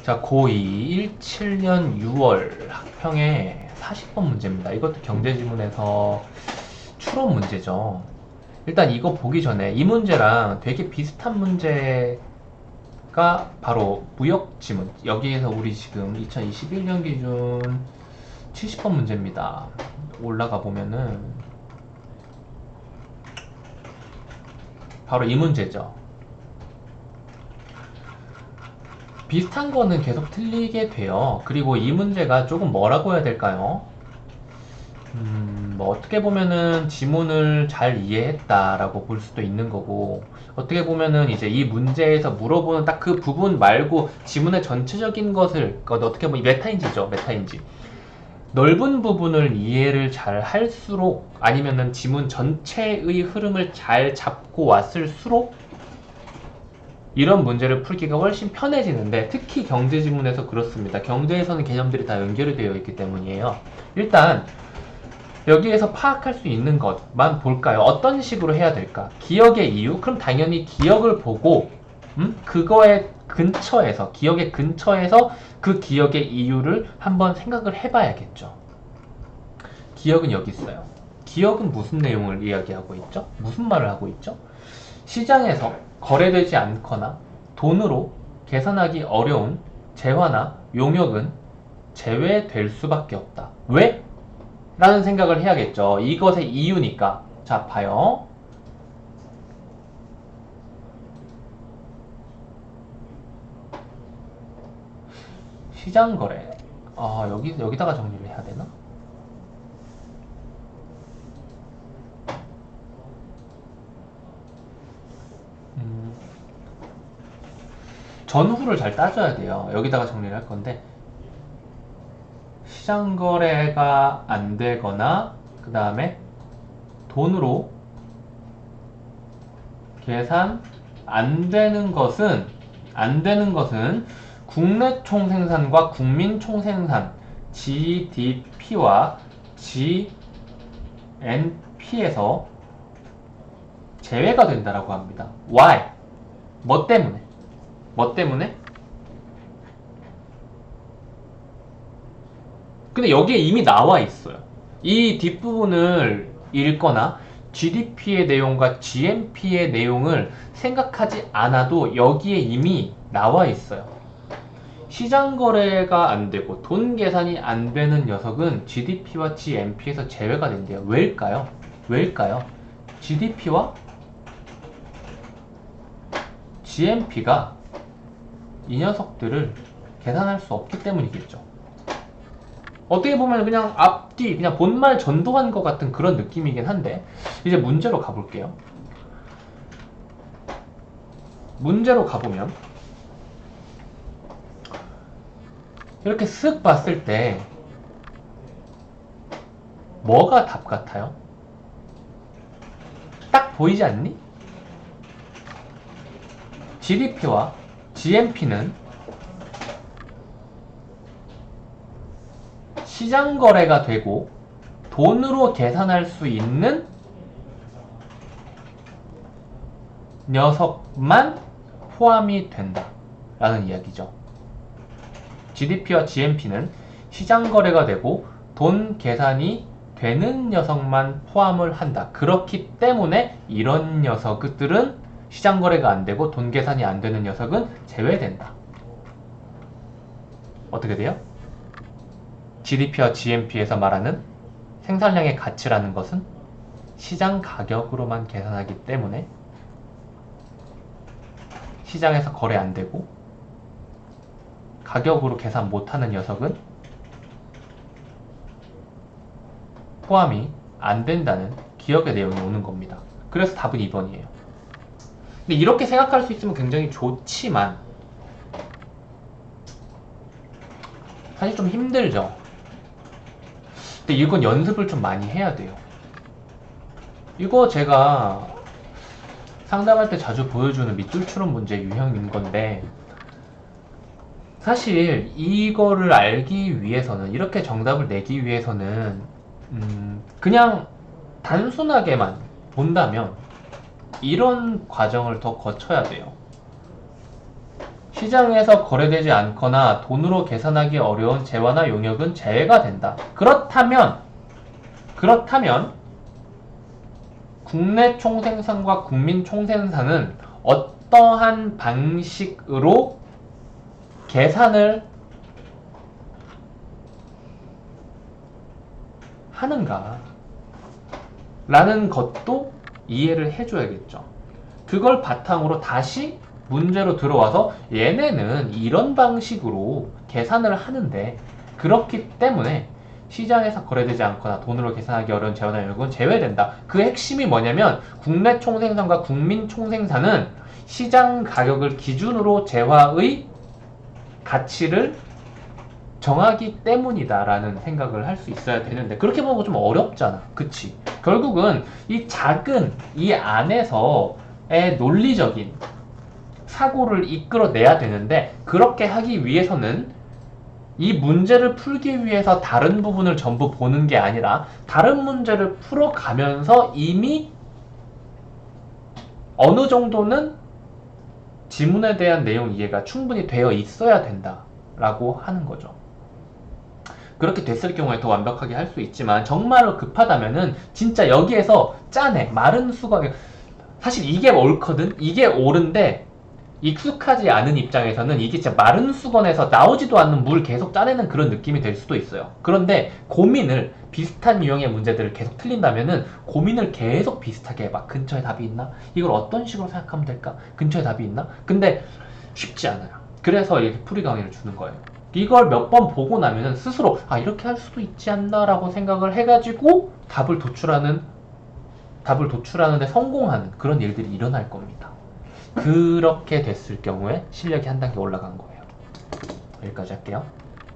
자, 고2 17년 6월 학평의 40번 문제입니다. 이것도 경제지문에서 추론 문제죠. 일단 이거 보기 전에 이 문제랑 되게 비슷한 문제가 바로 무역지문. 여기에서 우리 지금 2021년 기준 70번 문제입니다. 올라가 보면은 바로 이 문제죠. 비슷한 거는 계속 틀리게 돼요. 그리고 이 문제가 조금 뭐라고 해야 될까요? 뭐 어떻게 보면은 지문을 잘 이해했다라고 볼 수도 있는 거고, 어떻게 보면은 이제 이 문제에서 물어보는 딱 그 부분 말고 지문의 전체적인 것을, 어떻게 보면 메타인지죠, 메타인지. 넓은 부분을 이해를 잘 할수록, 아니면은 지문 전체의 흐름을 잘 잡고 왔을수록 이런 문제를 풀기가 훨씬 편해지는데, 특히 경제지문에서 그렇습니다. 경제에서는 개념들이 다 연결이 되어 있기 때문이에요. 일단 여기에서 파악할 수 있는 것만 볼까요? 어떤 식으로 해야 될까? 기억의 이유? 그럼 당연히 기억을 보고 그거의 근처에서, 기억의 근처에서 그 기억의 이유를 한번 생각을 해봐야겠죠. 기억은 여기 있어요. 기억은 무슨 내용을 이야기하고 있죠? 무슨 말을 하고 있죠? 시장에서 거래되지 않거나 돈으로 계산하기 어려운 재화나 용역은 제외될 수밖에 없다. 왜? 라는 생각을 해야겠죠. 이것의 이유니까. 자, 봐요. 시장 거래. 여기다가 정리를 해야 되나? 음, 전후를 잘 따져야 돼요. 여기다가 정리를 할 건데, 시장 거래가 안 되거나, 그 다음에 돈으로 계산 안 되는 것은 국내 총생산과 국민 총생산 GDP와 GNP에서 제외가 된다라고 합니다. Why? 뭐 때문에? 뭐 때문에? 근데 여기에 이미 나와 있어요. 이 뒷부분을 읽거나 GDP의 내용과 GNP의 내용을 생각하지 않아도 여기에 이미 나와 있어요. 시장 거래가 안 되고 돈 계산이 안 되는 녀석은 GDP와 GNP에서 제외가 된대요. 왜일까요? 왜일까요? GDP와 GNP가 이 녀석들을 계산할 수 없기 때문이겠죠. 어떻게 보면 그냥 앞뒤, 그냥 본말 전도한 것 같은 그런 느낌이긴 한데, 이제 문제로 가볼게요. 문제로 가보면, 이렇게 쓱 봤을 때, 뭐가 답 같아요? 딱 보이지 않니? GDP와 GNP는 시장 거래가 되고 돈으로 계산할 수 있는 녀석만 포함이 된다 라는 이야기죠. GDP와 GNP는 시장 거래가 되고 돈 계산이 되는 녀석만 포함을 한다. 그렇기 때문에 이런 녀석들은 시장 거래가 안 되고 돈 계산이 안 되는 녀석은 제외된다. 어떻게 돼요? GDP와 GNP에서 말하는 생산량의 가치라는 것은 시장 가격으로만 계산하기 때문에 시장에서 거래 안 되고 가격으로 계산 못하는 녀석은 포함이 안 된다는 기억의 내용이 오는 겁니다. 그래서 답은 2번이에요. 근데 이렇게 생각할 수 있으면 굉장히 좋지만 사실 좀 힘들죠. 근데 이건 연습을 좀 많이 해야 돼요. 이거 제가 상담할 때 자주 보여주는 밑줄 추론 문제 유형인 건데, 사실 이거를 알기 위해서는, 이렇게 정답을 내기 위해서는 그냥 단순하게만 본다면 이런 과정을 더 거쳐야 돼요. 시장에서 거래되지 않거나 돈으로 계산하기 어려운 재화나 용역은 제외가 된다. 그렇다면 국내 총생산과 국민 총생산은 어떠한 방식으로 계산을 하는가 라는 것도 이해를 해줘야겠죠. 그걸 바탕으로 다시 문제로 들어와서 얘네는 이런 방식으로 계산을 하는데 그렇기 때문에 시장에서 거래되지 않거나 돈으로 계산하기 어려운 재화나 용역은 제외된다. 그 핵심이 뭐냐면 국내 총생산과 국민 총생산은 시장 가격을 기준으로 재화의 가치를 정하기 때문이다 라는 생각을 할 수 있어야 되는데 그렇게 보면 좀 어렵잖아. 그치? 결국은 이 작은 이 안에서의 논리적인 사고를 이끌어내야 되는데 그렇게 하기 위해서는 이 문제를 풀기 위해서 다른 부분을 전부 보는 게 아니라 다른 문제를 풀어가면서 이미 어느 정도는 지문에 대한 내용 이해가 충분히 되어 있어야 된다라고 하는 거죠. 그렇게 됐을 경우에 더 완벽하게 할 수 있지만 정말로 급하다면은 진짜 여기에서 짜내 마른 수거 사실 이게 옳거든. 이게 옳은데 익숙하지 않은 입장에서는 이게 진짜 마른 수건에서 나오지도 않는 물 계속 짜내는 그런 느낌이 될 수도 있어요. 그런데 고민을 비슷한 유형의 문제들을 계속 틀린다면은 고민을 계속 비슷하게 해봐. 근처에 답이 있나? 이걸 어떤 식으로 생각하면 될까? 근처에 답이 있나? 근데 쉽지 않아요. 그래서 이렇게 풀이 강의를 주는 거예요. 이걸 몇 번 보고 나면은 스스로 아 이렇게 할 수도 있지 않나 라고 생각을 해가지고 답을 도출하는데 성공하는 그런 일들이 일어날 겁니다. 그렇게 됐을 경우에 실력이 한 단계 올라간 거예요. 여기까지 할게요.